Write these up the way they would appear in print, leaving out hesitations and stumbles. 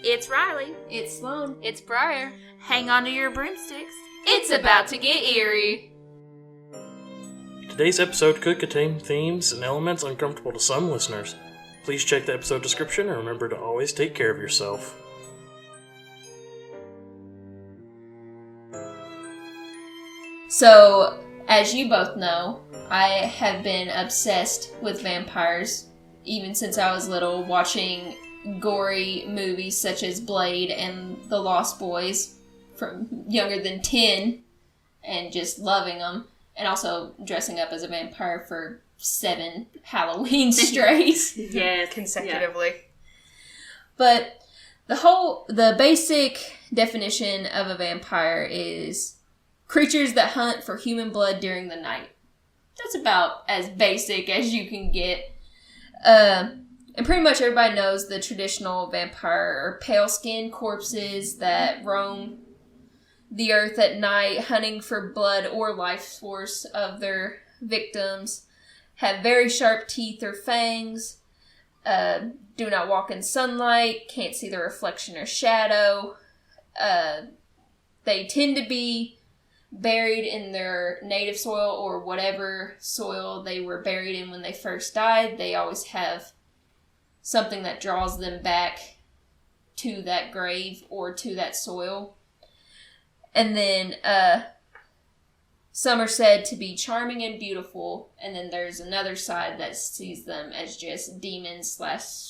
It's Riley. It's Sloan. It's Briar. Hang on to your broomsticks. It's about to get eerie. Today's episode could contain themes and elements uncomfortable to some listeners. Please check the episode description and remember to always take care of yourself. So, as you both know, I have been obsessed with vampires even since I was little, watching gory movies such as Blade and The Lost Boys from younger than 10 and just loving them, and also dressing up as a vampire for 7 Halloween straight. Yeah, consecutively. Yeah. But the basic definition of a vampire is creatures that hunt for human blood during the night. That's about as basic as you can get. And pretty much everybody knows the traditional vampire are pale-skinned corpses that roam the earth at night, hunting for blood or life force of their victims, have very sharp teeth or fangs, do not walk in sunlight, can't see the reflection or shadow. They tend to be buried in their native soil or whatever soil they were buried in when they first died. They always have something that draws them back to that grave or to that soil. And then some are said to be charming and beautiful, and then there's another side that sees them as just demons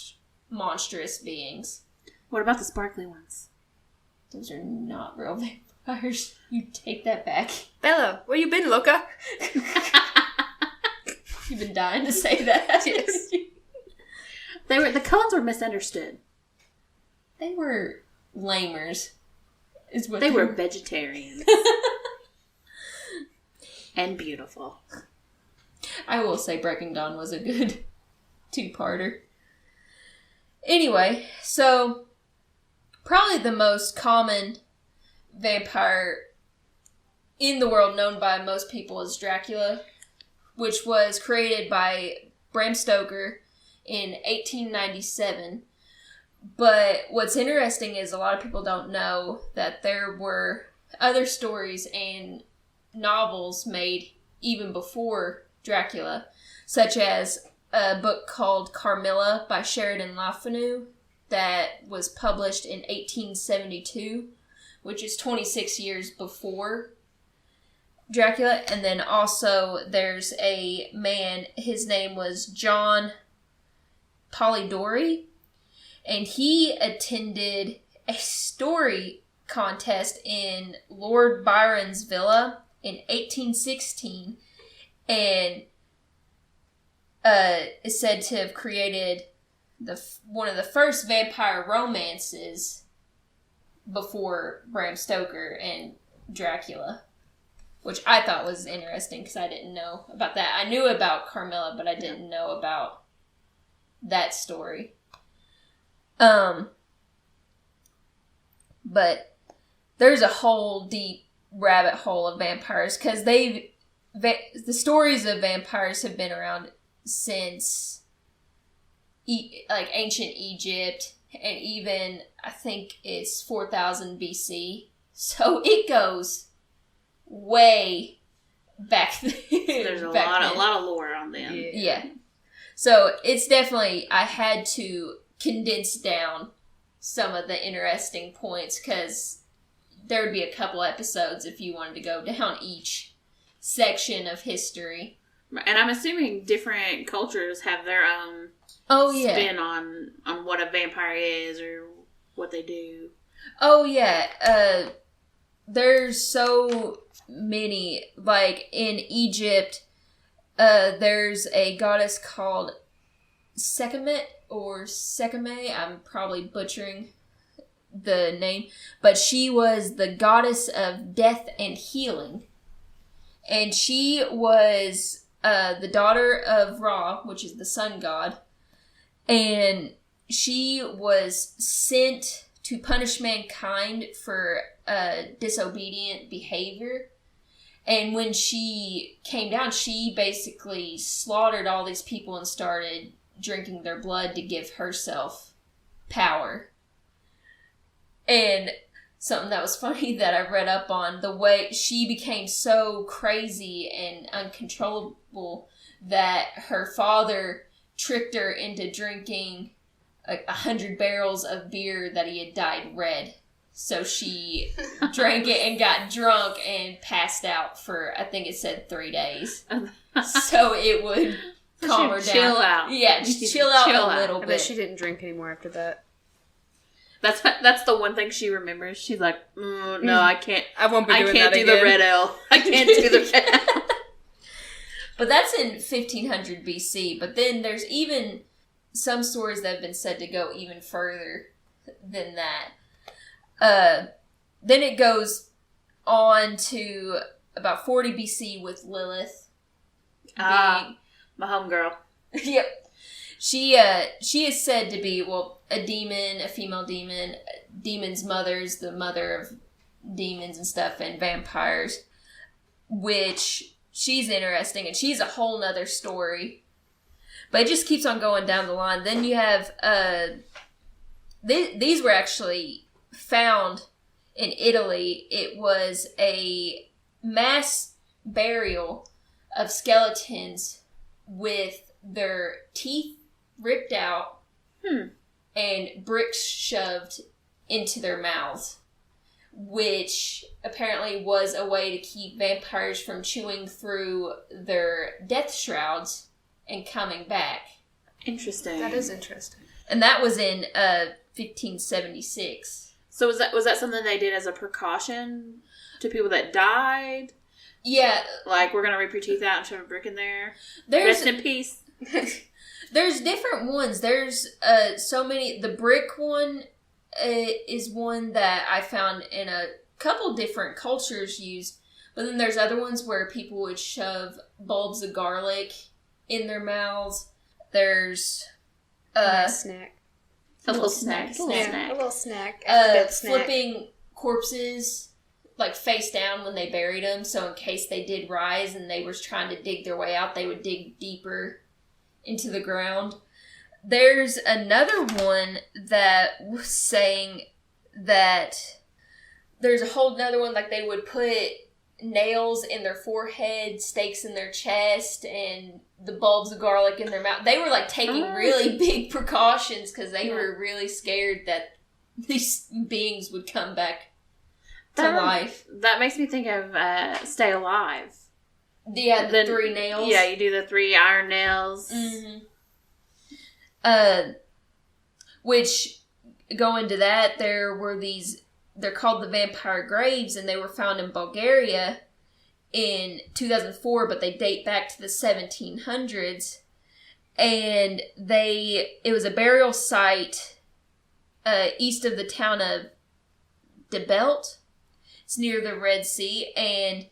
/ monstrous beings. What about the sparkly ones? Those are not real vampires. You take that back. Bella, where you been, Loca? You've been dying to say that. Yes. The Coens were misunderstood. They were lamers. Is what they were vegetarians. And beautiful. I will say Breaking Dawn was a good 2-parter. Anyway, so probably the most common vampire in the world known by most people is Dracula, which was created by Bram Stoker in 1897. But what's interesting is a lot of people don't know that there were other stories and novels made even before Dracula, such as a book called Carmilla by Sheridan Le Fanu that was published in 1872, which is 26 years before Dracula. And then also there's a man, his name was John Polidori, and he attended a story contest in Lord Byron's villa in 1816, and is said to have created one of the first vampire romances before Bram Stoker and Dracula, which I thought was interesting because I didn't know about that. I knew about Carmilla, but I didn't know about that story. But there's a whole deep rabbit hole of vampires because the stories of vampires have been around since ancient Egypt, and even I think it's 4000 BC. So it goes way back then. There's a lot of lore on them. Yeah. So it's definitely, I had to condense down some of the interesting points because there would be a couple episodes if you wanted to go down each section of history. And I'm assuming different cultures have their own spin on what a vampire is or what they do. Oh, yeah. There's so many. Like, in Egypt, there's a goddess called Sekhmet or Sekhmet. I'm probably butchering the name. But she was the goddess of death and healing. And she was the daughter of Ra, which is the sun god. And she was sent to punish mankind for disobedient behavior. And when she came down, she basically slaughtered all these people and started drinking their blood to give herself power. And something that was funny that I read up on, the way she became so crazy and uncontrollable that her father tricked her into drinking 100 barrels of beer that he had dyed red. So she drank it and got drunk and passed out for, I think it said 3 days. So it would calm her down. Chill out. Yeah, just chill out a little bit. I bet she didn't drink anymore after that. That's the one thing she remembers. She's like, no, I can't. I won't be doing that again. I can't do the red ale. I can't do the red ale. But that's in 1500 BC. But then there's even some stories that have been said to go even further than that. Then it goes on to about 40 BC with Lilith. My homegirl. Yep. She is said to be, a demon, a female demon. Demon's mother's the mother of demons and stuff, and vampires. Which, she's interesting, and she's a whole nother story. But it just keeps on going down the line. Then you have, these were actually found in Italy. It was a mass burial of skeletons with their teeth ripped out and bricks shoved into their mouths, which apparently was a way to keep vampires from chewing through their death shrouds and coming back. Interesting. That is interesting. And that was in 1576. So was that something they did as a precaution to people that died? Yeah. Like, we're going to rip your teeth out and shove a brick in there? Rest in peace. There's different ones. There's so many. The brick one is one that I found in a couple different cultures used. But then there's other ones where people would shove bulbs of garlic in their mouths. There's snack. A little snack. A little snack. Flipping corpses like face down when they buried them. So in case they did rise and they were trying to dig their way out, they would dig deeper into the ground. There's another one that was saying that there's a whole another one, like they would put nails in their forehead, stakes in their chest, and the bulbs of garlic in their mouth. They were like taking really big precautions because they were really scared that these beings would come back to life. That makes me think of Stay Alive. Yeah, the 3 nails. Yeah, you do the 3 iron nails. Mm-hmm. Which, going to that, there were these, they're called the vampire graves, and they were found in Bulgaria in 2004, but they date back to the 1700s. And it was a burial site east of the town of Debelt. It's near the Red Sea, and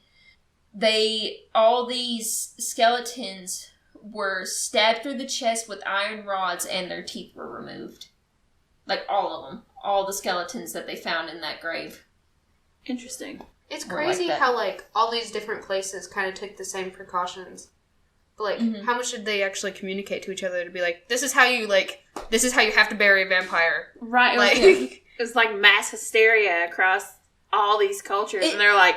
all these skeletons were stabbed through the chest with iron rods and their teeth were removed. Like all of them. All the skeletons that they found in that grave. Interesting. It's crazy how, like, all these different places kind of took the same precautions. But, like, how much did they actually communicate to each other to be like, this is how you have to bury a vampire. Right. Like, it was like mass hysteria across all these cultures. And they're like,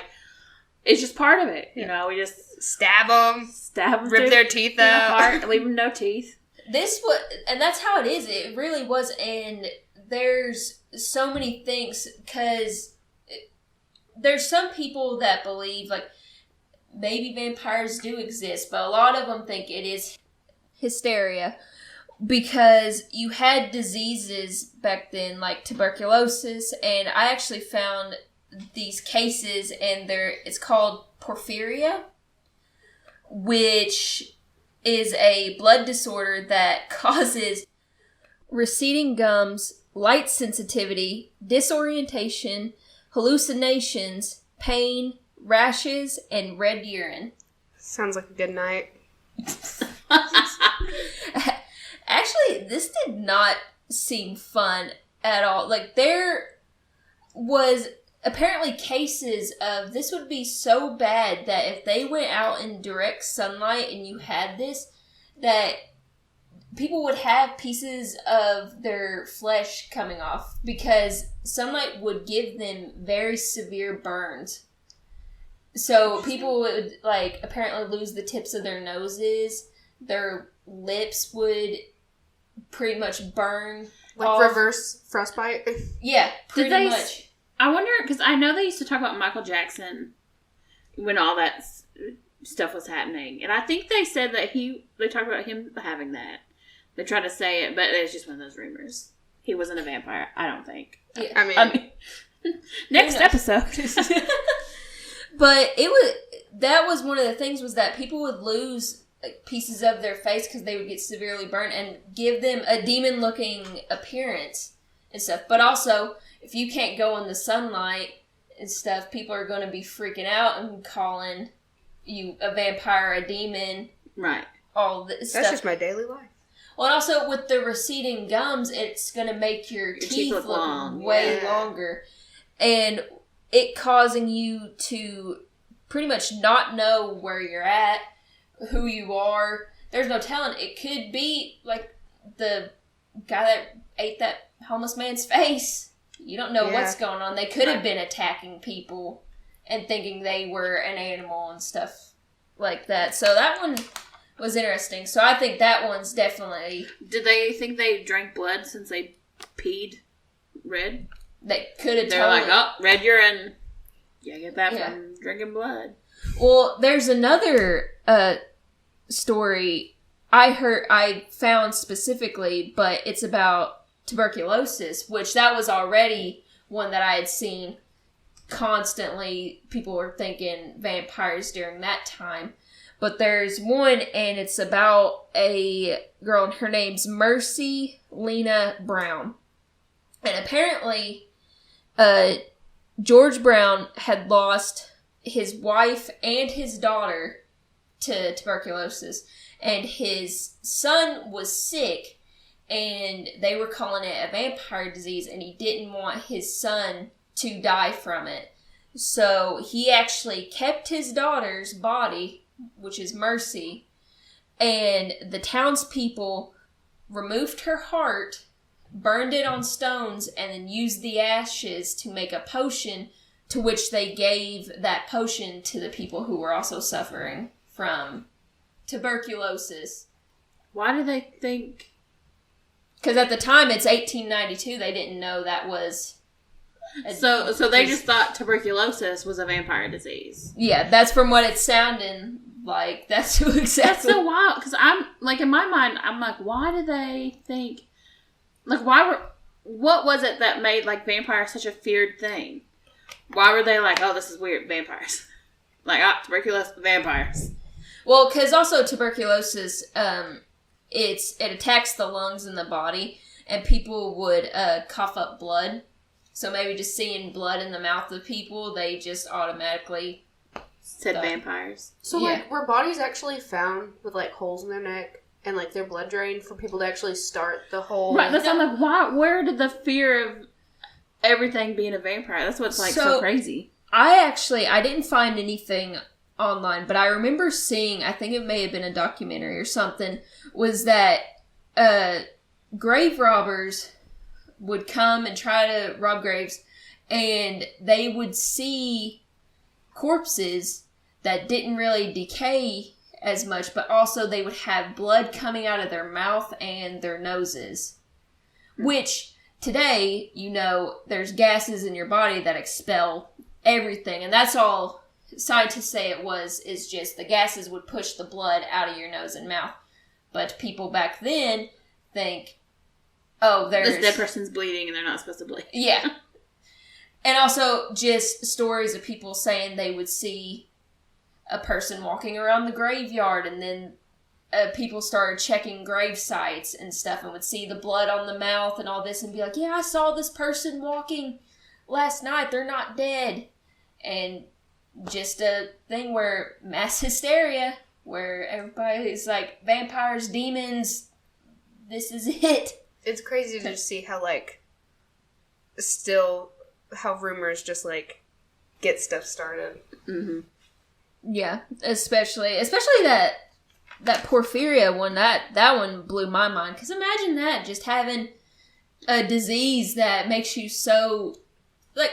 it's just part of it. You know, we just stab them, rip their teeth out, heart, leave them no teeth. And that's how it is. It really was. And there's so many things, because there's some people that believe, like, maybe vampires do exist, but a lot of them think it is hysteria, because you had diseases back then, like tuberculosis, and I actually found these cases, and it's called Porphyria, which is a blood disorder that causes receding gums, light sensitivity, disorientation, hallucinations, pain, rashes, and red urine. Sounds like a good night. Actually, this did not seem fun at all. Like, there was apparently cases of this would be so bad that if they went out in direct sunlight and you had this, that people would have pieces of their flesh coming off because sunlight would give them very severe burns. So people would, like, apparently lose the tips of their noses. Their lips would pretty much burn. Like off. reverse frostbite? Yeah, pretty much. I wonder, because I know they used to talk about Michael Jackson when all that stuff was happening. And I think they said that they talked about him having that. They tried to say it, but it's just one of those rumors. He wasn't a vampire, I don't think. Yeah. I mean next episode. But that was one of the things, was that people would lose pieces of their face because they would get severely burned and give them a demon-looking appearance and stuff. But also, if you can't go in the sunlight and stuff, people are going to be freaking out and calling you a vampire, a demon. Right. All this stuff. that's just my daily life. Well, and also with the receding gums, it's going to make your teeth look long. way longer. And it causing you to pretty much not know where you're at, who you are. There's no telling. It could be like the guy that ate that homeless man's face. You don't know what's going on. They could have been attacking people and thinking they were an animal and stuff like that. So that one was interesting. So I think that one's definitely... Did they think they drank blood since they peed red? They could have They're like, oh, red urine. Yeah, get that from drinking blood. Well, there's another story I found specifically, but it's about tuberculosis, which that was already one that I had seen constantly. People were thinking vampires during that time. But there's one, and it's about a girl, and her name's Mercy Lena Brown. And apparently, George Brown had lost his wife and his daughter to tuberculosis. And his son was sick, and they were calling it a vampire disease, and he didn't want his son to die from it. So he actually kept his daughter's body, which is Mercy, and the townspeople removed her heart, burned it on stones, and then used the ashes to make a potion, to which they gave that potion to the people who were also suffering from tuberculosis. Why do they think... Because at the time, it's 1892, they didn't know that was... So they just thought tuberculosis was a vampire disease. Yeah, that's from what it's sounding like. That's who exactly... That's so wild, because I'm, like, in my mind, I'm like, why do they think... Like, what was it that made, like, vampires such a feared thing? Why were they like, oh, this is weird, vampires? Like, tuberculosis, vampires. Well, because also tuberculosis, it attacks the lungs and the body, and people would cough up blood. So maybe just seeing blood in the mouth of people, they just automatically said vampires. So, like, were bodies actually found with, like, holes in their neck and, like, their blood drained for people to actually start the whole... Right, that's I'm like, why? Where did the fear of everything being a vampire? That's what's, like, so crazy. I didn't find anything online, but I remember seeing, I think it may have been a documentary or something, was that grave robbers would come and try to rob graves, and they would see corpses that didn't really decay as much, but also they would have blood coming out of their mouth and their noses. Which, today, there's gases in your body that expel everything, and that's all scientists say is just the gases would push the blood out of your nose and mouth. But people back then think, oh, this dead person's bleeding and they're not supposed to bleed. Yeah. And also just stories of people saying they would see a person walking around the graveyard, and then people started checking grave sites and stuff and would see the blood on the mouth and all this and be like, yeah, I saw this person walking last night. They're not dead. And just a thing where mass hysteria, where everybody's like, vampires, demons, this is it. It's crazy to see how, like, still, how rumors just, like, get stuff started. Mm-hmm. Yeah, especially that that Porphyria one, that one blew my mind. Because imagine that, just having a disease that makes you so, like,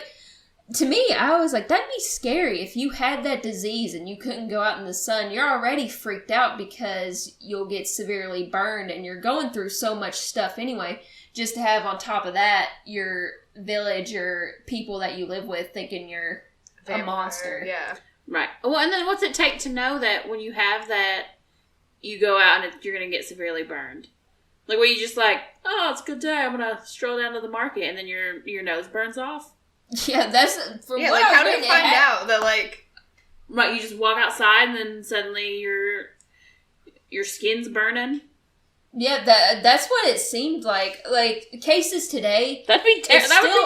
to me, I was like, that'd be scary. If you had that disease and you couldn't go out in the sun, you're already freaked out because you'll get severely burned and you're going through so much stuff anyway. Just to have on top of that, your village or people that you live with thinking you're a monster. Yeah. Right. Well, and then what's it take to know that when you have that, you go out and you're going to get severely burned? Like, where you just like, oh, it's a good day, I'm going to stroll down to the market, and then your nose burns off? Yeah, that's... From Yeah, what like, I was how do you reading, find out that, like... Right, you just walk outside, and then suddenly your skin's burning? Yeah, that's what it seemed like. Like, cases today... That would be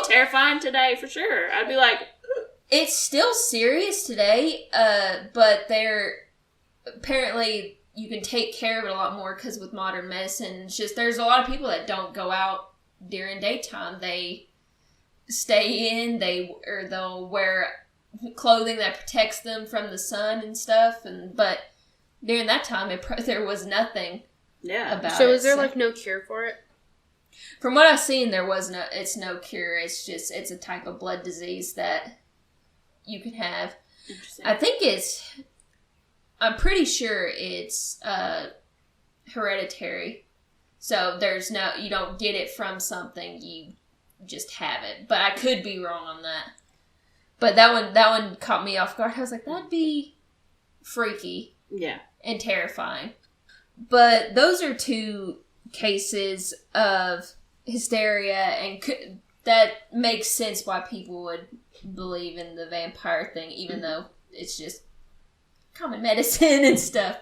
terrifying today, for sure. I'd be like... It's still serious today, but they're... Apparently, you can take care of it a lot more because with modern medicine, it's just there's a lot of people that don't go out during daytime. They stay in, they'll wear clothing that protects them from the sun and stuff. But during that time, there was nothing about it. So is there like no cure for it? From what I've seen, it's no cure. It's a type of blood disease that you can have. I think I'm pretty sure it's hereditary. So you don't get it from something, you just have it. But I could be wrong on that. But that one caught me off guard. I was like, that'd be freaky. Yeah. And terrifying. But those are two cases of hysteria, and that makes sense why people would believe in the vampire thing, even though it's just common medicine and stuff.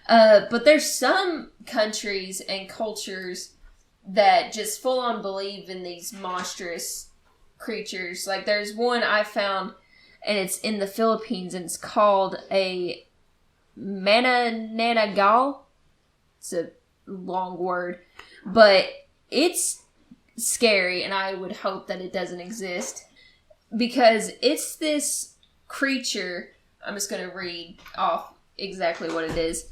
But there's some countries and cultures that just full on believe in these monstrous creatures. Like, there's one I found, and it's in the Philippines, and it's called a Managal. It's a long word, but it's scary, and I would hope that it doesn't exist, because it's this creature. I'm just going to read off exactly what it is.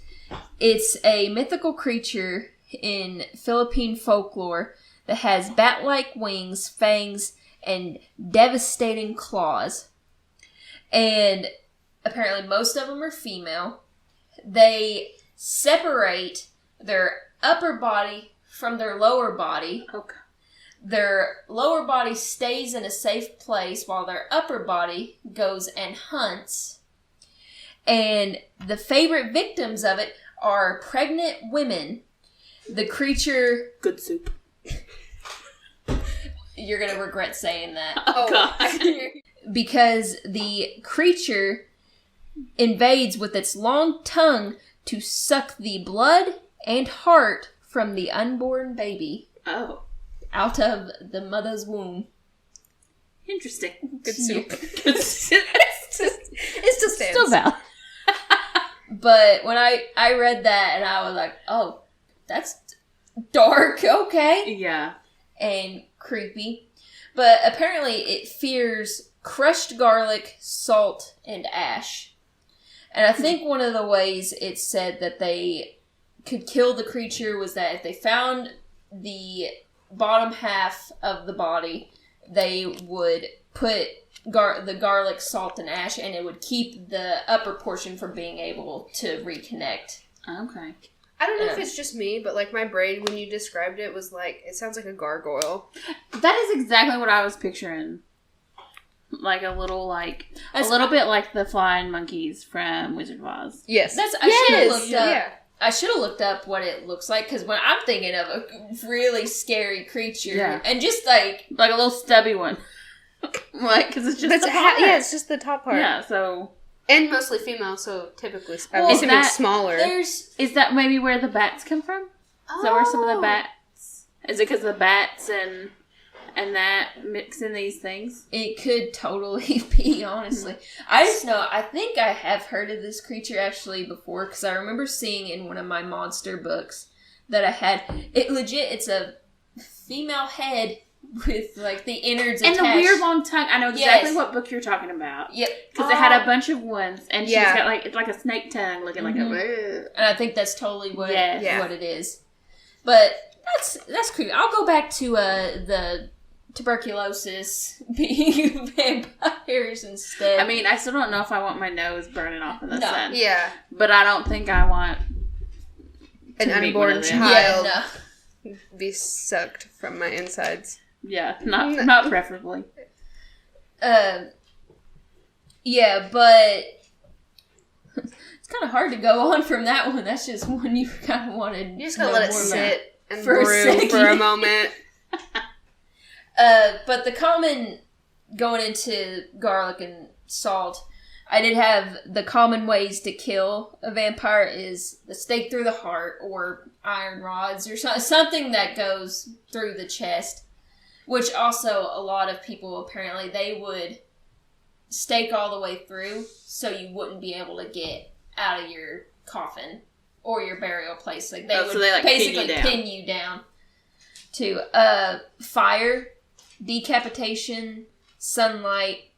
It's a mythical creature in Philippine folklore that has bat-like wings, fangs, and devastating claws. And apparently most of them are female. They separate their upper body from their lower body. Okay. Their lower body stays in a safe place while their upper body goes and hunts. And the favorite victims of it are pregnant women. The creature... Good soup. You're going to regret saying that. Oh, God. Because the creature invades with its long tongue to suck the blood and heart from the unborn baby. Oh. Out of the mother's womb. Interesting. Good soup. Good soup. It still stands. Still valid. But when I read that, and I was like, oh, that's dark, okay. Yeah. And creepy. But apparently it fears crushed garlic, salt, and ash. And I think one of the ways it said that they could kill the creature was that if they found the bottom half of the body, they would put the garlic, salt, and ash, and it would keep the upper portion from being able to reconnect. Okay. I don't know if it's just me, but like my brain when you described it was like, it sounds like a gargoyle. That is exactly what I was picturing. Like a little bit like the flying monkeys from Wizard of Oz. Yes. I should have looked up what it looks like, because when I'm thinking of a really scary creature, and just like a little stubby one, like, because it's just it's just the top part. Yeah, so and mostly female, so typically smaller. Is that maybe where the bats come from? Is that where some of the bats? Is it because the bats and that mix in these things? It could totally be, honestly. I just know, I think I have heard of this creature actually before, because I remember seeing in one of my monster books that I had, it's a female head with like the innards and attached. the weird long tongue. I know exactly Yes. what book you're talking about. Yep. Because it had a bunch of ones, and she's Yeah. got like it's like a snake tongue, looking like a. And I think that's totally what Yes. what it is. But that's creepy. I'll go back to the tuberculosis being vampires instead. I mean, I still don't know if I want my nose burning off in the sun. Yeah. But I don't think I want An to meet one unborn of them. child no. be sucked from my insides. Yeah, not preferably. Yeah, but it's kind of hard to go on from that one. That's just one you kind of wanted. You just gotta let it sit and For a brew second. for a moment. But the common, going into garlic and salt, I did have the common ways to kill a vampire is the stake through the heart or iron rods or something that goes through the chest, which also a lot of people apparently, they would stake all the way through so you wouldn't be able to get out of your coffin or your burial place. Like they would so they, like, basically pin pin you down to fire, decapitation, sunlight,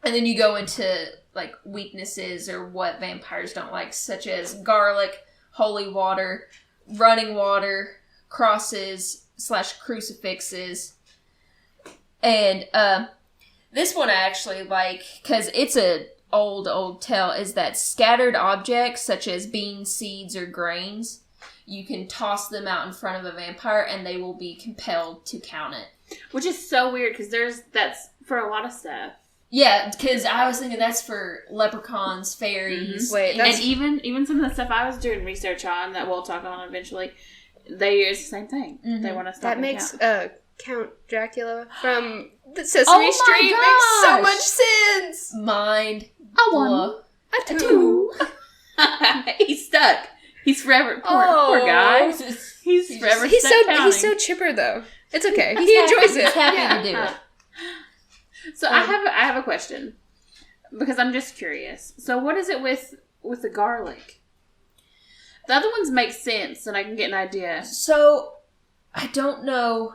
and then you go into like weaknesses or what vampires don't like, such as garlic, holy water, running water, crosses / crucifixes. And this one I actually like because it's a old tale, is that scattered objects such as beans, seeds, or grains, you can toss them out in front of a vampire and they will be compelled to count it. Which is so weird because that's for a lot of stuff. Yeah, because I was thinking that's for leprechauns, fairies. Mm-hmm. Wait, And even some of the stuff I was doing research on that we'll talk on eventually, they use the same thing. Mm-hmm. They want to stop That and makes count. Count Dracula from the Sesame Oh my Street makes so gosh! much sense. Mind I won. blow. A two. He's stuck. He's forever. Poor guy. He's forever He's stuck counting. he's so chipper though. It's okay. He's He happy- enjoys it. He's happy Yeah. to do it. So I have a question because I'm just curious. So what is it with the garlic? The other ones make sense, and I can get an idea. So, I don't know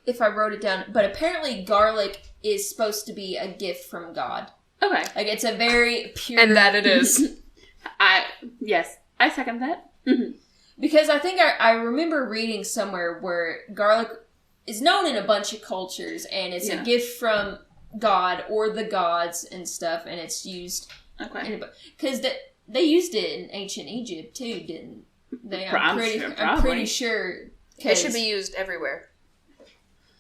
if I wrote it down, but apparently garlic is supposed to be a gift from God. Okay, Like, it's a very pure... And that it is. I second that. Because I think I remember reading somewhere where garlic is known in a bunch of cultures, and it's a gift from God or the gods and stuff, and it's used... Okay. Because they used it in ancient Egypt, too, didn't they? I'm Probably. pretty sure... It should be used everywhere.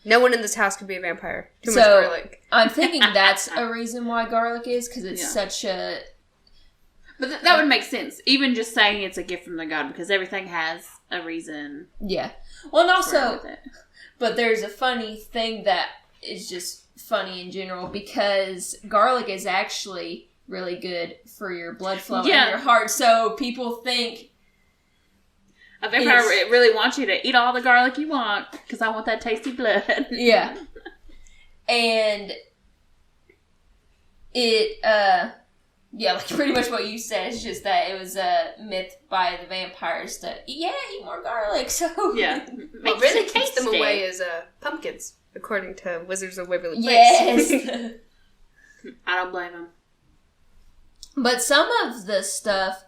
No one in this house could be a vampire. Too much So- garlic. I'm thinking that's a reason why garlic is, because it's Yeah. such a... But that would make sense. Even just saying it's a gift from the God, because everything has a reason. Yeah. Well, and also... with it. But there's a funny thing that is just funny in general, because garlic is actually really good for your blood flow and your heart. So people think... A vampire really wants you to eat all the garlic you want, because I want that tasty blood. Yeah. And it, yeah, like pretty much what you said. It's just that it was a myth by the vampires to, eat more garlic. So Yeah. What really keeps them away is pumpkins, according to Wizards of Waverly Place. Yes. I don't blame him. But some of the stuff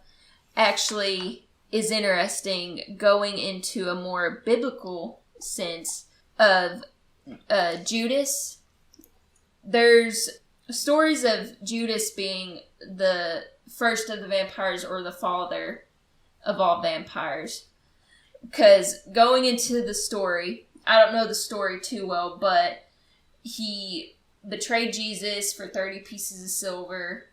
actually is interesting, going into a more biblical sense of Judas. There's stories of Judas being the first of the vampires or the father of all vampires. Because going into the story, I don't know the story too well, but he betrayed Jesus for 30 pieces of silver.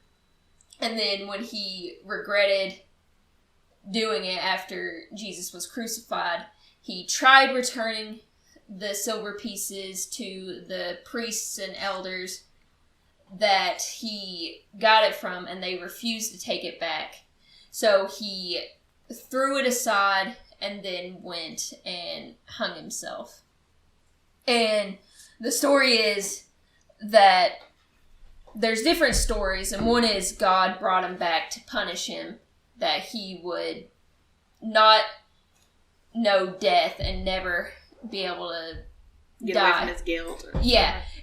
And then when he regretted doing it after Jesus was crucified, he tried returning the silver pieces to the priests and elders that he got it from, and they refused to take it back. So he threw it aside and then went and hung himself. And the story is that there's different stories, and one is God brought him back to punish him, that he would not know death and never be able to get away from his guilt.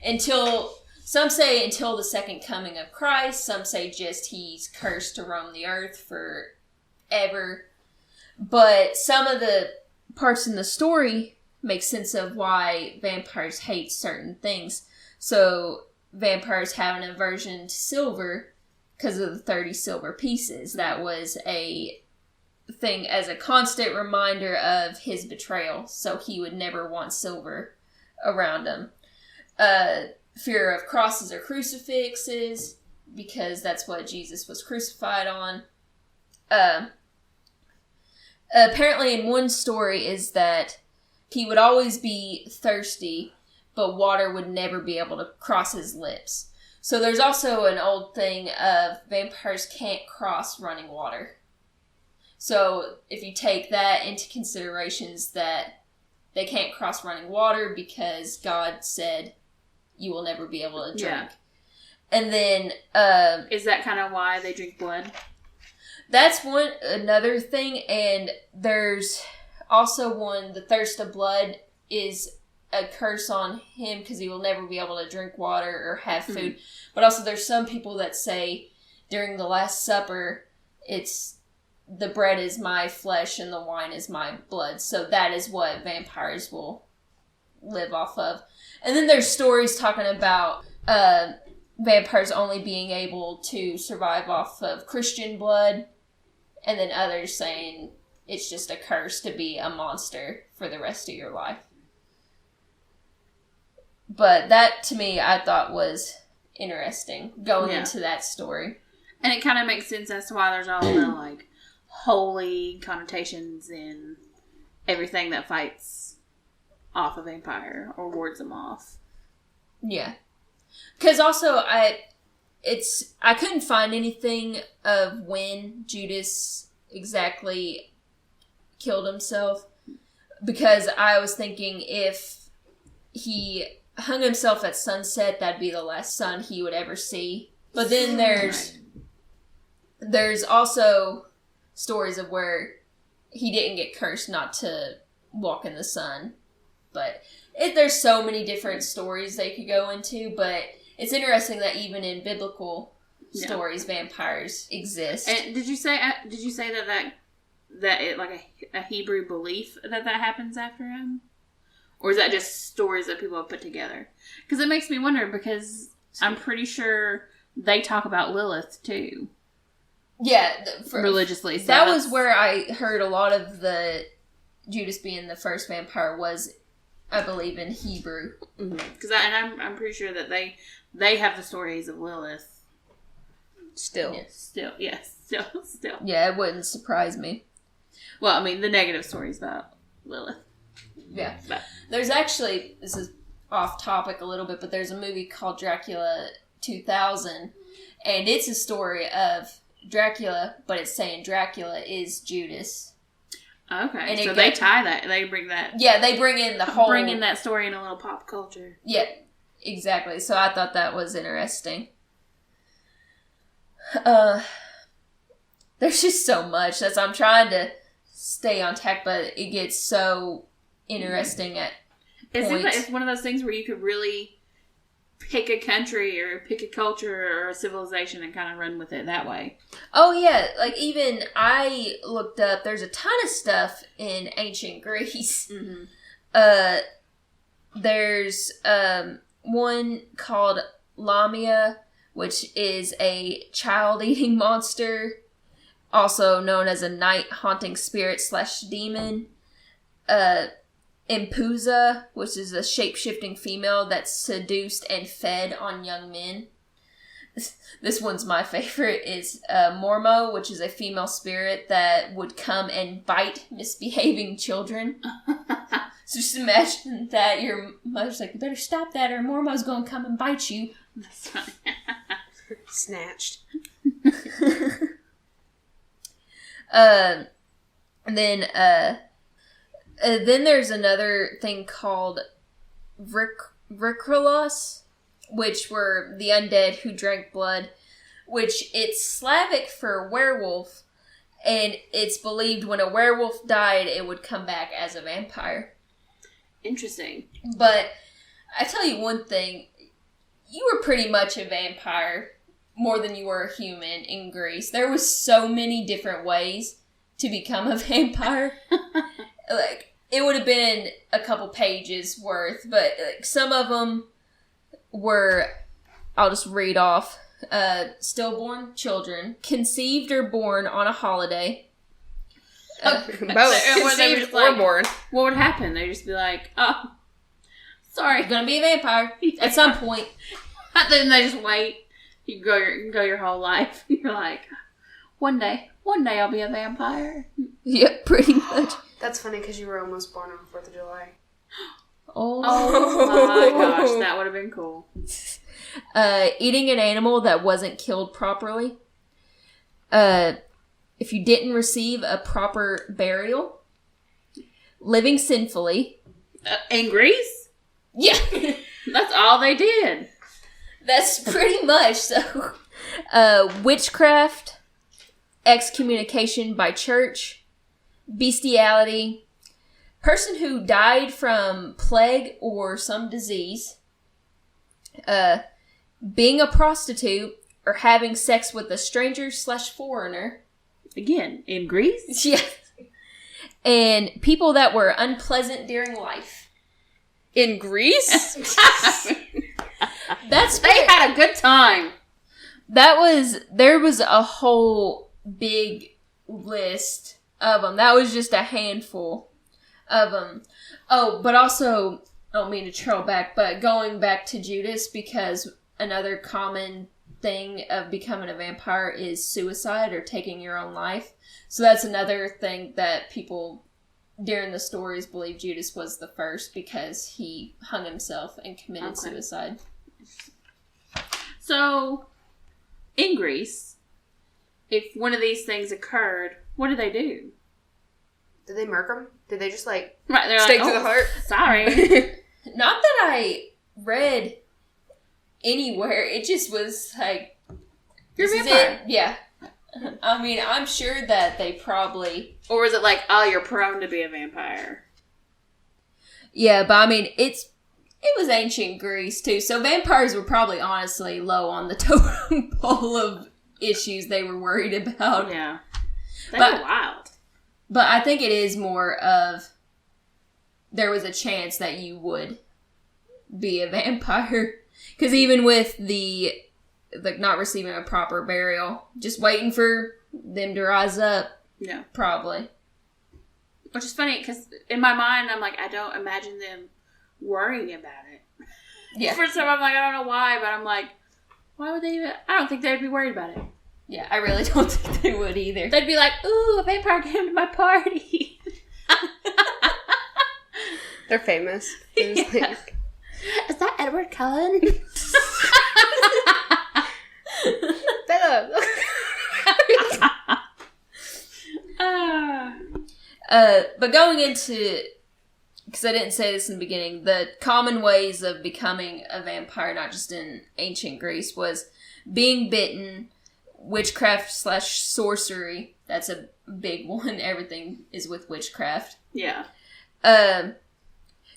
Until some say until the second coming of Christ. Some say just he's cursed to roam the earth forever. But some of the parts in the story make sense of why vampires hate certain things. So vampires have an aversion to silver because of the 30 silver pieces. That was a thing as a constant reminder of his betrayal. So he would never want silver around him. Fear of crosses or crucifixes, because that's what Jesus was crucified on. Apparently in one story is that he would always be thirsty, but water would never be able to cross his lips. So there's also an old thing of vampires can't cross running water. So if you take that into considerations that they can't cross running water because God said you will never be able to drink. Yeah. And then is that kind of why they drink blood? That's another thing, and there's also one, the thirst of blood is a curse on him because he will never be able to drink water or have food. But also there's some people that say during the Last Supper, it's the bread is my flesh and the wine is my blood. So that is what vampires will live off of. And then there's stories talking about vampires only being able to survive off of Christian blood. And then others saying it's just a curse to be a monster for the rest of your life. But that, to me, I thought was interesting, going into that story. And it kind of makes sense as to why there's all the, like, holy connotations in everything that fights off a vampire or wards them off. Yeah. Because also, I couldn't find anything of when Judas exactly killed himself, because I was thinking if he hung himself at sunset, that'd be the last sun he would ever see. But then there's also stories of where he didn't get cursed not to walk in the sun. But there's so many different stories they could go into, but it's interesting that even in biblical stories, vampires exist. And did you say that it like a Hebrew belief that happens after him, or is that just stories that people have put together? Because it makes me wonder. Because I'm pretty sure they talk about Lilith too. Yeah, religiously. So that was where I heard a lot of the Judas being the first vampire was, I believe, in Hebrew. Because I'm pretty sure that they have the stories of Lilith. Still. Yeah, still. Yeah, it wouldn't surprise me. Well, I mean, the negative stories about Lilith. Yeah. But there's actually, this is off topic a little bit, but there's a movie called Dracula 2000, and it's a story of Dracula, but it's saying Dracula is Judas. Okay, and so they tie that. They bring that. Yeah, they bring in the whole... Bring in that story in a little pop culture. Yeah, exactly. So I thought that was interesting. There's just so much. I'm trying to stay on track, but it gets so interesting at points. It's one of those things where you could really pick a country or pick a culture or a civilization and kind of run with it that way. Oh, yeah. Like, even I looked up, there's a ton of stuff in ancient Greece. There's one called Lamia, which is a child-eating monster, also known as a night-haunting spirit / demon. Impuza, which is a shape-shifting female that seduced and fed on young men. This one's my favorite, is Mormo, which is a female spirit that would come and bite misbehaving children. So just imagine that your mother's like, you better stop that or Mormo's going to come and bite you. That's funny. Snatched. And then there's another thing called Vrikrolos, which were the undead who drank blood, which it's Slavic for werewolf, and it's believed when a werewolf died, it would come back as a vampire. Interesting. But I tell you one thing. You were pretty much a vampire more than you were a human in Greece. There was so many different ways to become a vampire. Like, it would have been a couple pages worth, but like, some of them were, I'll just read off. Stillborn children, conceived or born on a holiday. Both. Were they Conceived just or like- born. What would happen? They'd just be like, oh, sorry. Gonna be a vampire at some point. Then they just wait. You can go your whole life. You're like, one day I'll be a vampire. Yep, pretty much. That's funny because you were almost born on 4th of July. Oh. Oh my gosh, that would have been cool. Eating an animal that wasn't killed properly. If you didn't receive a proper burial. Living sinfully. In Greece? Yeah. That's all they did. That's pretty much so. Witchcraft. Excommunication by church. Bestiality. Person who died from plague or some disease. Being a prostitute or having sex with a stranger/foreigner. Again, in Greece? Yeah. And people that were unpleasant during life. In Greece? They had a good time. There was a whole big list of them. That was just a handful of them. Oh, but also, I don't mean to trail back, but going back to Judas, because another common thing of becoming a vampire is suicide or taking your own life. So that's another thing that people during the stories believe Judas was the first because he hung himself and committed suicide. So, in Greece, if one of these things occurred, what do they do? Did they murk them? Did they just like Right, they're stake like, to the heart? Sorry. Not that I read anywhere. It just was like, You're a this is vampire. it. Yeah. I mean, I'm sure that they probably... Or is it like, oh, you're prone to be a vampire? Yeah, but I mean, it was ancient Greece, too. So vampires were probably honestly low on the totem pole of issues they were worried about. Yeah. They But- were wild. But I think it is more of there was a chance that you would be a vampire. Because even with the not receiving a proper burial, just waiting for them to rise up, Yeah. probably. Which is funny, because in my mind, I'm like, I don't imagine them worrying about it. Yeah. For some, I'm like, I don't know why, but I'm like, why would they even... I don't think they'd be worried about it. Yeah, I really don't think they would either. They'd be like, ooh, a vampire came to my party. They're famous. They're just Yeah. like, Is that Edward Cullen? Bella. But going into, because I didn't say this in the beginning, the common ways of becoming a vampire, not just in ancient Greece, was being bitten, witchcraft/sorcery. That's a big one. Everything is with witchcraft. Yeah.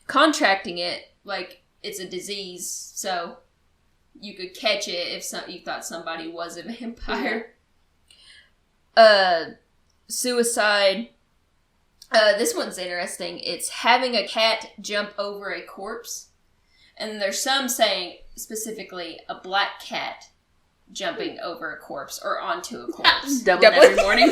Contracting it, like it's a disease, so you could catch it if you thought somebody was a vampire. Suicide. This one's interesting. It's having a cat jump over a corpse. And there's some saying specifically a black cat jumping over a corpse or onto a corpse. Double every morning.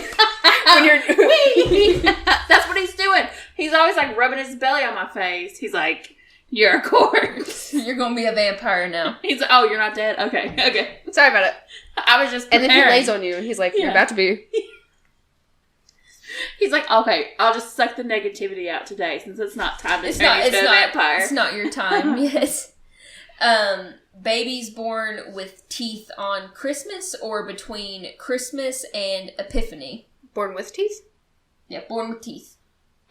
When you're... Whee! That's what he's doing. He's always like rubbing his belly on my face. He's like, you're a corpse. You're gonna be a vampire now. He's like, oh, you're not dead? Okay, okay. Sorry about it. I was just And preparing. then he lays on you and he's like, you're Yeah. about to be. He's like, okay, I'll just suck the negativity out today since it's not time to turn into a vampire. It's not your time yet. Babies born with teeth on Christmas or between Christmas and Epiphany. Born with teeth? Yeah, born with teeth.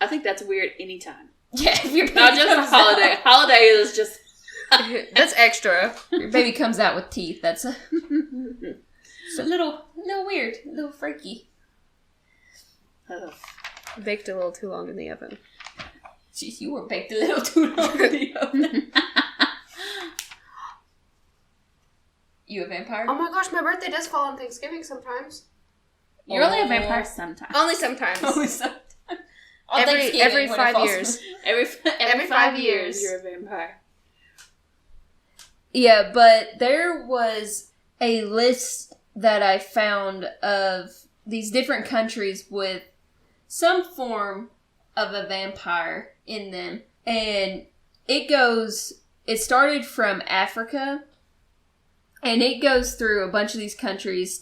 I think that's weird anytime. Yeah, if your baby Not just a comes holiday. out- Holiday is just... That's extra. your baby comes out with teeth. That's it's a little weird, a little freaky. Ugh. Baked a little too long in the oven. Jeez, you were baked a little too long in the oven. You a vampire? Oh my gosh, my birthday does fall on Thanksgiving sometimes. You're only a vampire sometimes. Only sometimes. Only sometimes. Every 5 years. Every 5 years, you're a vampire. Yeah, but there was a list that I found of these different countries with some form of a vampire in them. And it started from Africa, and it goes through a bunch of these countries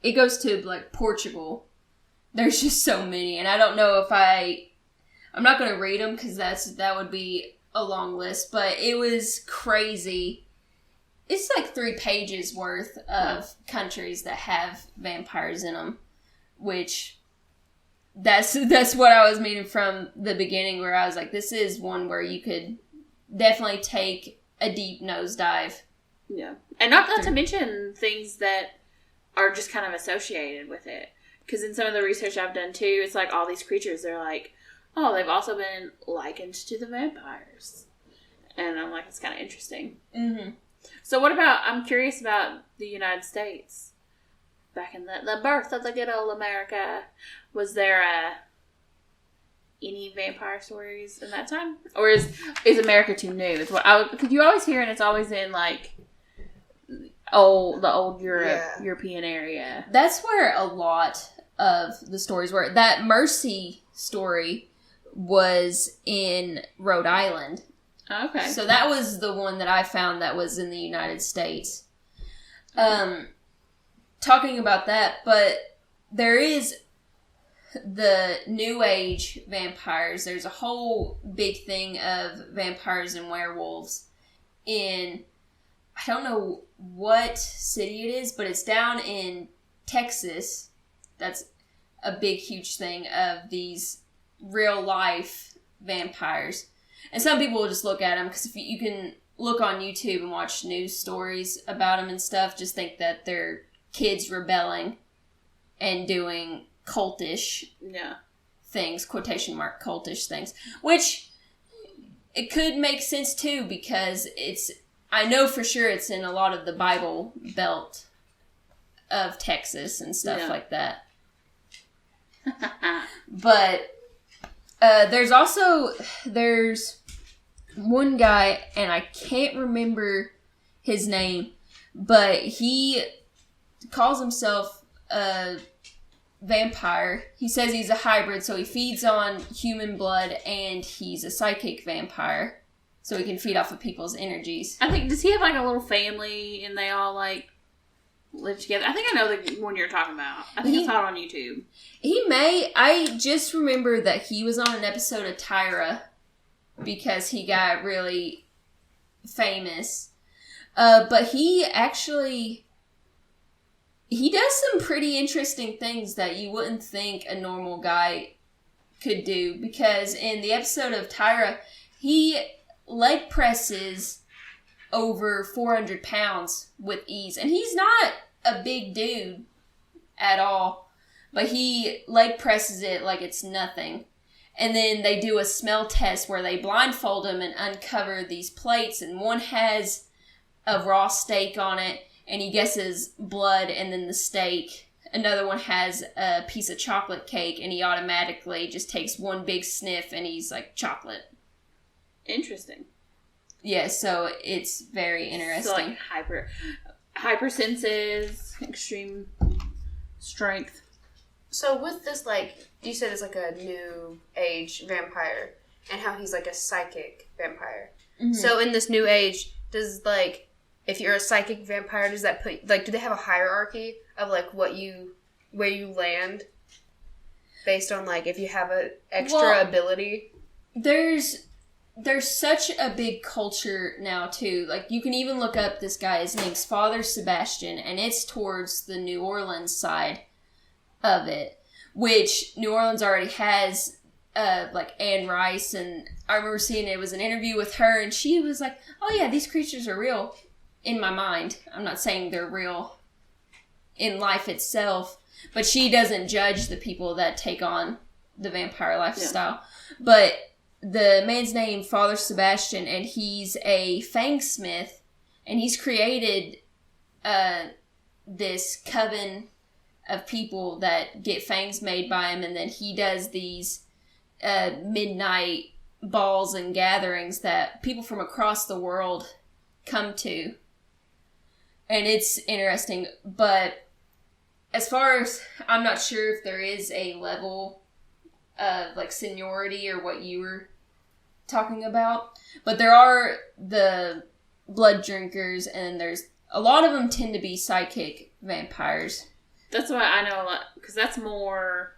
it goes to, like, Portugal. There's just so many, and I don't know if I'm not going to read them, because that would be a long list, but it was crazy. It's like 3 pages worth of countries that have vampires in them, which that's what I was meaning from the beginning, where I was like, this is one where you could definitely take a deep nosedive. Yeah. And not to mention things that are just kind of associated with it. Because in some of the research I've done too, it's like all these creatures, they're like, oh, they've also been likened to the vampires. And I'm like, it's kind of interesting. Mm-hmm. So I'm curious about the United States. Back in the birth of the good old America, was there any vampire stories in that time? Or is America too new? Because you always hear, and it's always in like the old European area. That's where a lot of the stories were. That Mercy story was in Rhode Island. Okay. So that was the one that I found that was in the United States. Talking about that, but there is the New Age vampires. There's a whole big thing of vampires and werewolves in, I don't know what city it is, but it's down in Texas. That's a big, huge thing of these real life vampires. And some people will just look at them, because if you can look on YouTube and watch news stories about them and stuff, just think that they're kids rebelling and doing cultish things, quotation mark cultish things, which it could make sense too, because I know for sure it's in a lot of the Bible Belt of Texas and stuff like that. But there's one guy, and I can't remember his name, but he calls himself a vampire. He says he's a hybrid, so he feeds on human blood, and he's a psychic vampire, so he can feed off of people's energies. I think, does he have like a little family and they all like live together? I think I know the one you're talking about. I think I saw it on YouTube. He may. I just remember that he was on an episode of Tyra because he got really famous. But he does some pretty interesting things that you wouldn't think a normal guy could do, because in the episode of Tyra, he leg presses over 400 pounds with ease. And he's not a big dude at all, but he leg presses it like it's nothing. And then they do a smell test where they blindfold him and uncover these plates, and one has a raw steak on it, and he guesses blood and then the steak. Another one has a piece of chocolate cake, and he automatically just takes one big sniff, and he's like, chocolate. Interesting. Yeah, so it's very interesting. So like hyper senses, extreme strength. So with this, like, you said it's like a new age vampire, and how he's like a psychic vampire. Mm-hmm. So in this new age, does like, if you're a psychic vampire, does that put, like, do they have a hierarchy of like where you land based on like if you have an extra ability? There's such a big culture now too. Like, you can even look up this guy. His name's Father Sebastian, and it's towards the New Orleans side of it, which New Orleans already has like Anne Rice, and I remember seeing it was an interview with her, and she was like, oh yeah, these creatures are real in my mind. I'm not saying they're real in life itself, but she doesn't judge the people that take on the vampire lifestyle. Yeah. But the man's name, Father Sebastian, and he's a fangsmith, and he's created this coven of people that get fangs made by him, and then he does these midnight balls and gatherings that people from across the world come to. And it's interesting, but as far as, I'm not sure if there is a level of, like, seniority or what you were talking about, but there are the blood drinkers, and there's a lot of them tend to be psychic vampires. That's why I know a lot, because that's more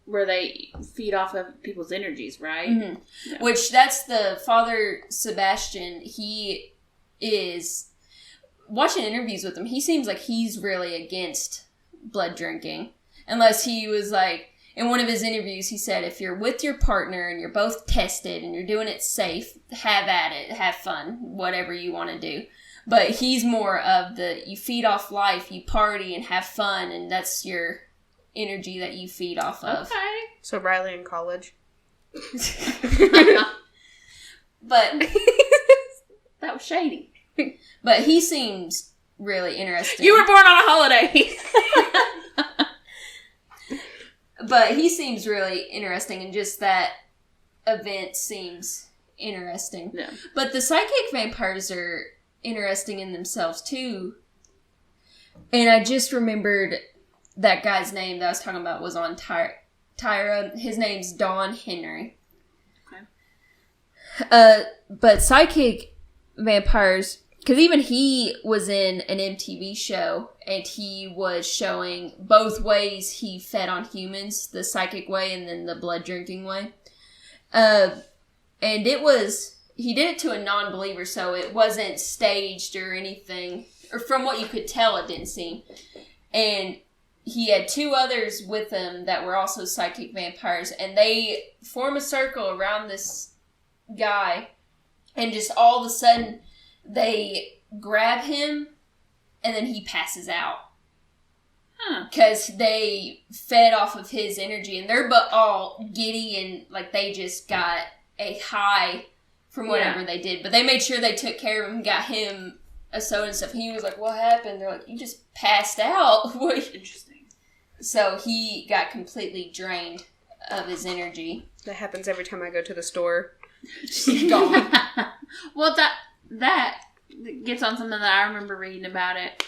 where they feed off of people's energies, right? Mm-hmm. Yeah. Which, that's the Father Sebastian. He is, watching interviews with him, he seems like he's really against blood drinking. Unless he was like, in one of his interviews, he said, if you're with your partner and you're both tested and you're doing it safe, have at it, have fun, whatever you want to do. But he's more of the, you feed off life, you party and have fun, and that's your energy that you feed off of. Okay. So Riley in college. But That was shady. but he seems really interesting. You were born on a holiday. But he seems really interesting, and just that event seems interesting. Yeah. But the psychic vampires are interesting in themselves, too. And I just remembered that guy's name that I was talking about was on Tyra. His name's Don Henry. Okay. But psychic vampires, because even he was in an MTV show, and he was showing both ways he fed on humans, the psychic way and then the blood drinking way. And it was, he did it to a non-believer, so it wasn't staged or anything, or from what you could tell, it didn't seem. And he had two others with him that were also psychic vampires, and they form a circle around this guy, and just all of a sudden, they grab him, and then he passes out. Huh. Because they fed off of his energy, and they're but all giddy, and like they just got a high from whatever they did. But they made sure they took care of him, got him a soda and stuff. He was like, what happened? They're like, you just passed out. Interesting. So he got completely drained of his energy. That happens every time I go to the store. She's gone. Well, that gets on something that I remember reading about it.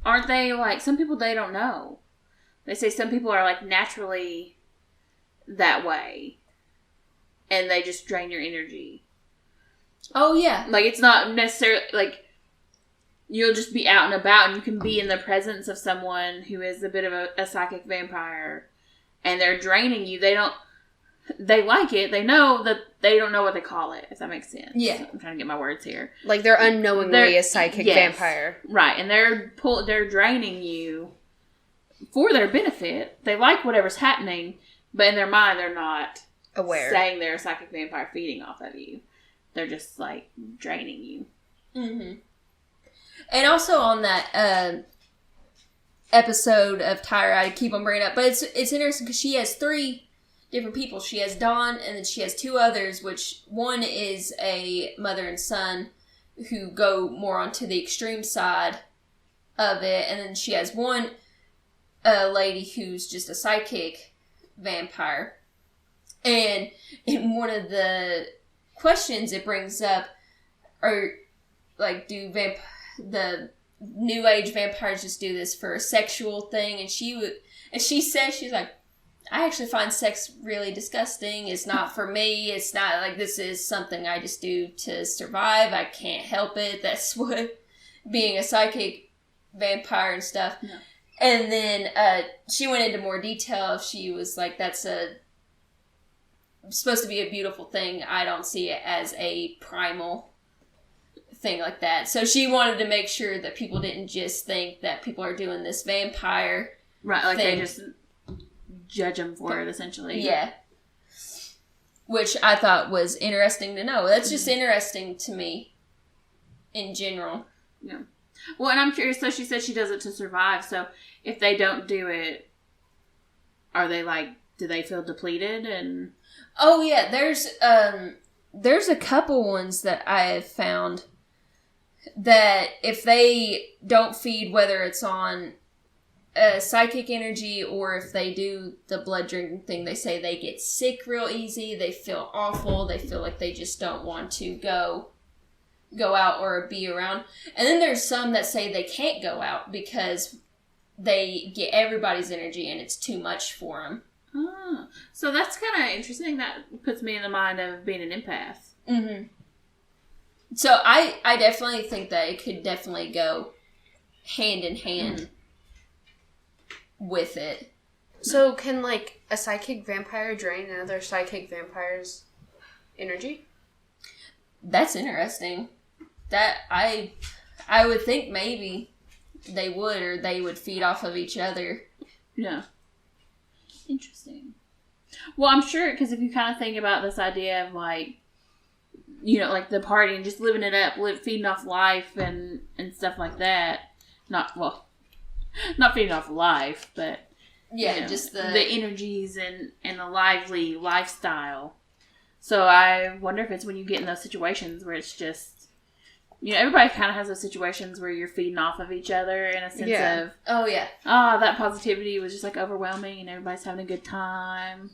Aren't they like, some people, they don't know. They say some people are like naturally that way, and they just drain your energy. Oh, yeah. Like, it's not necessarily like you'll just be out and about, and you can be in the presence of someone who is a bit of a psychic vampire, and they're draining you. They like it. They know that they don't know what they call it, if that makes sense. Yeah. I'm trying to get my words here. Like, they're unknowingly a psychic vampire. Right, and they're draining you for their benefit. They like whatever's happening, but in their mind, they're not Aware. saying they're a psychic vampire feeding off of you. They're just, like, draining you. Mm-hmm. And also on that episode of Tyra, I keep on bringing it up, but it's interesting because she has three different people. She has Dawn, and then she has two others, which one is a mother and son who go more onto the extreme side of it, and then she has one lady who's just a psychic vampire. And in one of the questions it brings up are, like, do the New Age vampires just do this for a sexual thing? And she says, she's like, I actually find sex really disgusting. It's not for me. It's not like, this is something I just do to survive. I can't help it. That's what being a psychic vampire and stuff. Yeah. And then she went into more detail. She was like, that's supposed to be a beautiful thing. I don't see it as a primal thing like that. So she wanted to make sure that people didn't just think that people are doing this vampire Right, like thing. they just judge them for it, essentially. Yeah. Which I thought was interesting to know. That's just interesting to me in general. Yeah. Well, and I'm curious, so she said she does it to survive, so if they don't do it, are they like, do they feel depleted? And Oh, yeah, there's a couple ones that I have found that if they don't feed, whether it's on psychic energy or if they do the blood drinking thing, they say they get sick real easy, they feel awful, they feel like they just don't want to go out or be around. And then there's some that say they can't go out because they get everybody's energy and it's too much for them. Oh, so that's kind of interesting. That puts me in the mind of being an empath. Mm-hmm. So I definitely think that it could definitely go hand in hand with it. So can, like, a psychic vampire drain another psychic vampire's energy? That's interesting. That I would think maybe they would, or they would feed off of each other. Yeah. Interesting. Well, I'm sure, because if you kind of think about this idea of, like, you know, like the party and just living it up, feeding off life and stuff like that. Not feeding off life, but yeah, you know, just the energies and the lively lifestyle. So I wonder if it's when you get in those situations where it's just, you know, everybody kind of has those situations where you're feeding off of each other in a sense of, that positivity was just like overwhelming and everybody's having a good time.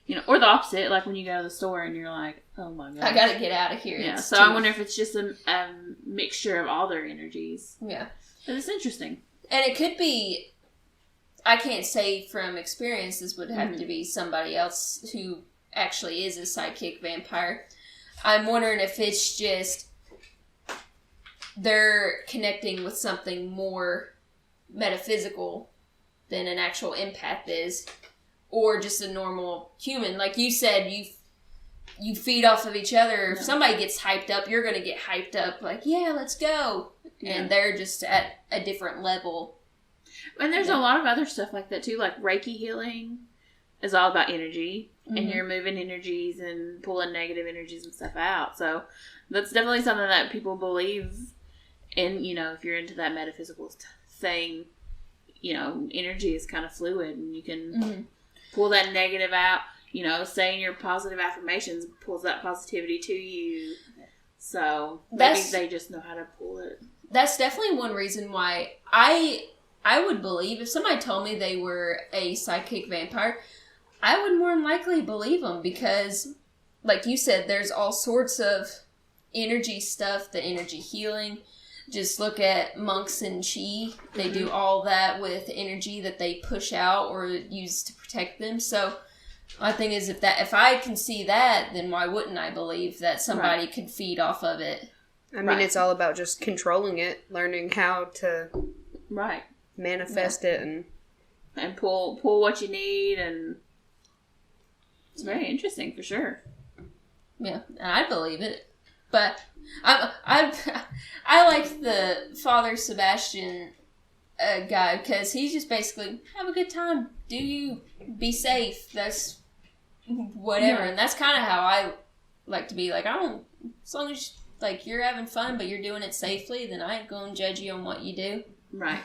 You know, or the opposite, like when you go to the store and you're like, oh my god, I gotta get out of here. Yeah, so I wonder if it's just a mixture of all their energies. Yeah. But it's interesting. And it could be, I can't say from experience, this would have to be somebody else who actually is a psychic vampire. I'm wondering if it's just they're connecting with something more metaphysical than an actual empath is, or just a normal human. Like you said, you feed off of each other. If somebody gets hyped up, you're going to get hyped up. Like, yeah, let's go. Yeah. And they're just at a different level. And there's a lot of other stuff like that too. Like Reiki healing is all about energy. Mm-hmm. And you're moving energies and pulling negative energies and stuff out. So that's definitely something that people believe in. You know, if you're into that metaphysical thing, you know, energy is kind of fluid and you can pull that negative out. You know, saying your positive affirmations pulls that positivity to you. So maybe they just know how to pull it. That's definitely one reason why I would believe, if somebody told me they were a psychic vampire, I would more than likely believe them because, like you said, there's all sorts of energy stuff, the energy healing. Just look at monks and chi. They do all that with energy that they push out or use to protect them. So my thing is, if I can see that, then why wouldn't I believe that somebody could feed off of it? I mean, it's all about just controlling it, learning how to manifest it and pull what you need, and it's very interesting for sure. Yeah, and I believe it, but I like the Father Sebastian guy because he's just basically have a good time. Do you be safe? That's whatever, and that's kind of how I like to be. Like, I don't, as long as like you're having fun, but you're doing it safely, then I ain't gonna judge you on what you do. Right.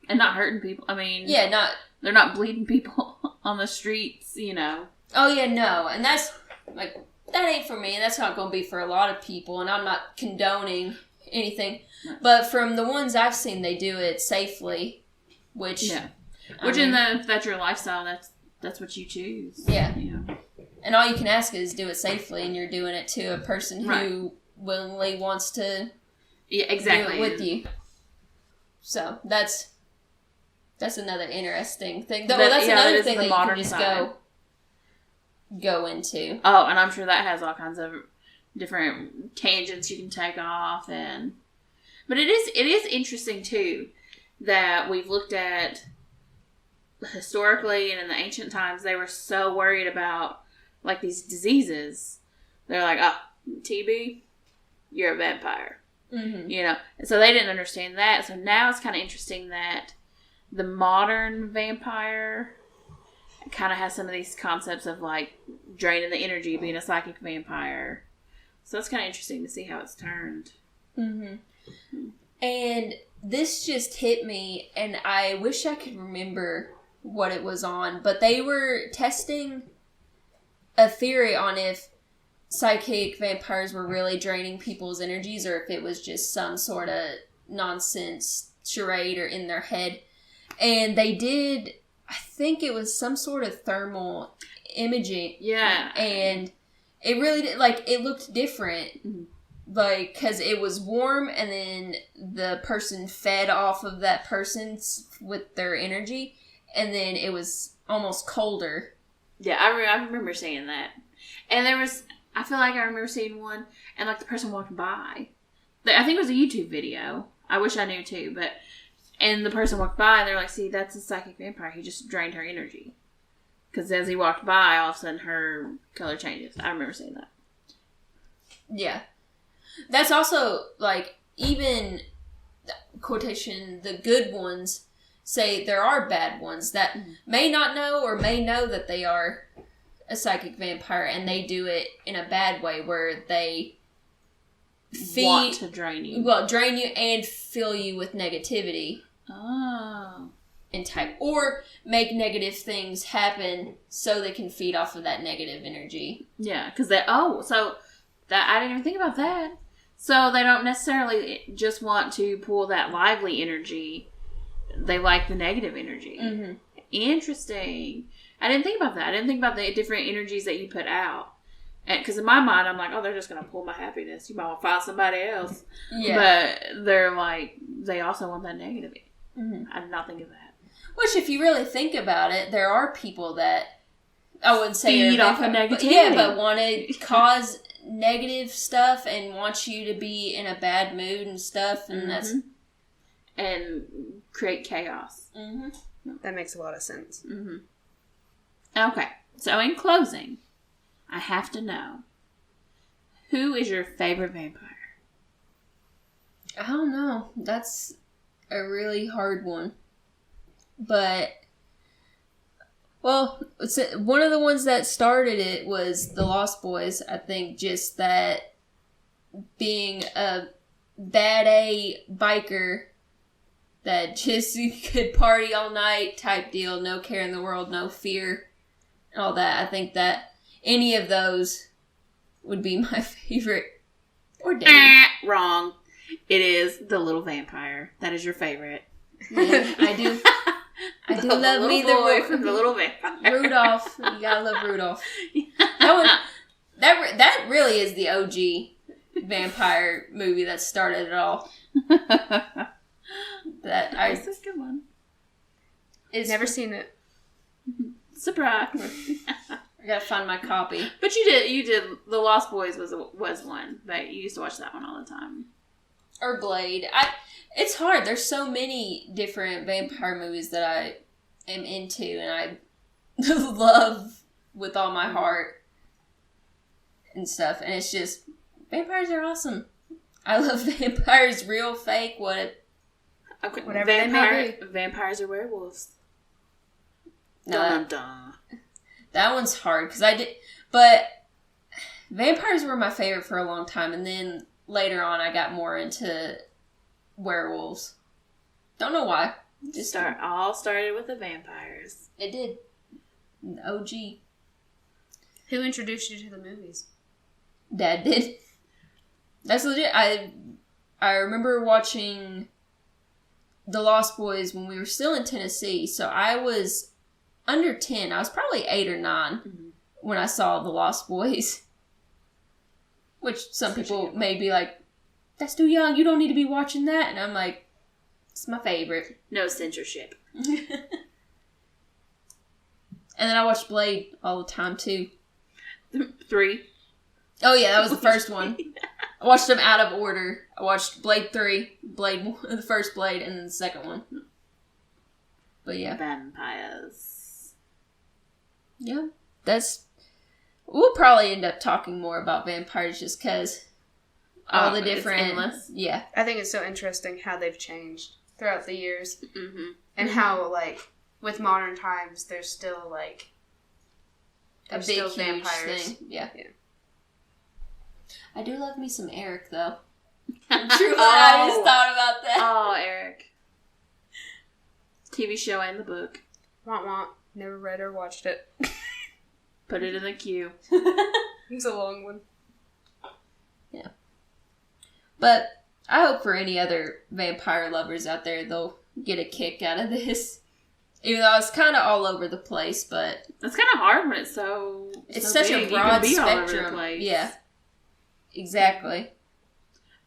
And not hurting people. I mean, they're not bleeding people on the streets, you know. Oh yeah, no, and that's like that ain't for me. That's not gonna be for a lot of people, and I'm not condoning anything. Right. But from the ones I've seen, they do it safely, which if that's your lifestyle, that's what you choose. Yeah. You know. And all you can ask is do it safely, and you're doing it to a person who willingly wants to do it with you. So that's another interesting thing. That's another thing that you can just go into. Oh, and I'm sure that has all kinds of different tangents you can take off, but it is interesting too that we've looked at historically and in the ancient times they were so worried about like these diseases. They're like, oh, TB, you're a vampire. Mm-hmm. You know, and so they didn't understand that. So now it's kind of interesting that the modern vampire kind of has some of these concepts of like draining the energy, being a psychic vampire. So it's kind of interesting to see how it's turned. Mm-hmm. And this just hit me, and I wish I could remember what it was on, but they were testing a theory on if psychic vampires were really draining people's energies or if it was just some sort of nonsense charade or in their head. And they did, I think it was some sort of thermal imaging. Yeah. And it really did, like, it looked different. Mm-hmm. Like, because it was warm and then the person fed off of that person's with their energy. And then it was almost colder. Yeah, I remember seeing that. And there was, I feel like I remember seeing one and like the person walked by. I think it was a YouTube video. I wish I knew too, but, and the person walked by and they're like, see, that's a psychic vampire. He just drained her energy. Because as he walked by, all of a sudden her color changes. I remember seeing that. Yeah. That's also, like, even, quotation, the good ones say there are bad ones that may not know or may know that they are a psychic vampire, and they do it in a bad way where they want to drain you. Well, drain you and fill you with negativity. Oh. And type, or make negative things happen so they can feed off of that negative energy. Yeah, because so that I didn't even think about that. So they don't necessarily just want to pull that lively energy. They like the negative energy. Mm-hmm. Interesting. I didn't think about that. I didn't think about the different energies that you put out. Because in my mind, I'm like, oh, they're just going to pull my happiness. You might want to find somebody else. Yeah. But they're like, they also want that negative. Mm-hmm. I did not think of that. Which, if you really think about it, there are people that, I wouldn't say feed off of negativity. Yeah, but want to cause negative stuff and want you to be in a bad mood and stuff, and that's... And create chaos. Mm-hmm. That makes a lot of sense. Mm-hmm. Okay, so in closing, I have to know, who is your favorite vampire? I don't know. That's a really hard one. But, well, one of the ones that started it was the Lost Boys. I think just that being a bad A biker that just could party all night type deal, no care in the world, no fear, all that. I think that any of those would be my favorite. Or Dave. Wrong. It is the little vampire. That is your favorite. Yeah, I do. I do love me the boy from the little vampire. Rudolph. You gotta love Rudolph. That really is the OG vampire movie that started it all. That's a good one. It's never seen it. Surprise. I gotta find my copy. But you did. The Lost Boys was one that you used to watch that one all the time. Or Blade. It's hard. There's so many different vampire movies that I am into and I love with all my heart and stuff. And it's just, vampires are awesome. I love vampires, real, fake, whatever they may be. Vampires are werewolves. No, that one's hard because but vampires were my favorite for a long time, and then later on I got more into werewolves. Don't know why. Just all started with the vampires. It did. OG. Who introduced you to the movies? Dad did. That's legit. I remember watching The Lost Boys when we were still in Tennessee, so I was under 10. I was probably 8 or 9 when I saw The Lost Boys. Which some people may be like, that's too young, you don't need to be watching that. And I'm like, it's my favorite. No censorship. And then I watched Blade all the time, too. 3. Oh, yeah, that was the first one. I watched them out of order. I watched Blade 3, the first Blade, and then the second one. But, yeah. Vampires. Yeah. We'll probably end up talking more about vampires just because all the different... It's endless. Yeah. I think it's so interesting how they've changed throughout the years. Mm-hmm. And how, like, with modern times, there's still, like... A big, huge vampires. Thing. Yeah. I do love me some Eric, though. Truly, I just thought about that. Oh, Eric. TV show and the book. Want. Never read or watched it. Put it in the queue. It's a long one. But I hope for any other vampire lovers out there, they'll get a kick out of this. Even though it's kind of all over the place, but... It's kind of hard when it's so such big. a broad You can be all over the spectrum. place. Yeah. Exactly.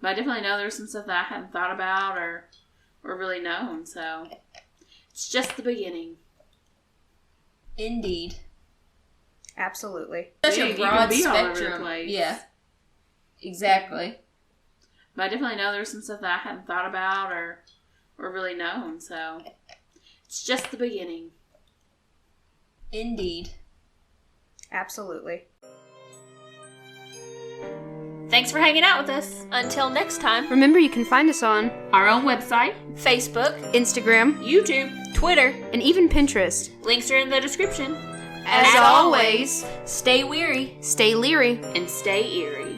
But I definitely know there's some stuff that I hadn't thought about or really known, so... It's just the beginning. Indeed. Absolutely. Such Yeah, a you can broad be all over the spectrum. place. Yeah. Exactly. But I definitely know there's some stuff that I hadn't thought about or really known, so... It's just the beginning. Indeed. Absolutely. Thanks for hanging out with us. Until next time, Remember, you can find us on Our own website, Facebook, Instagram, YouTube, Twitter. and even Pinterest. Links are in the description. As always, stay weary. stay leery. and stay eerie.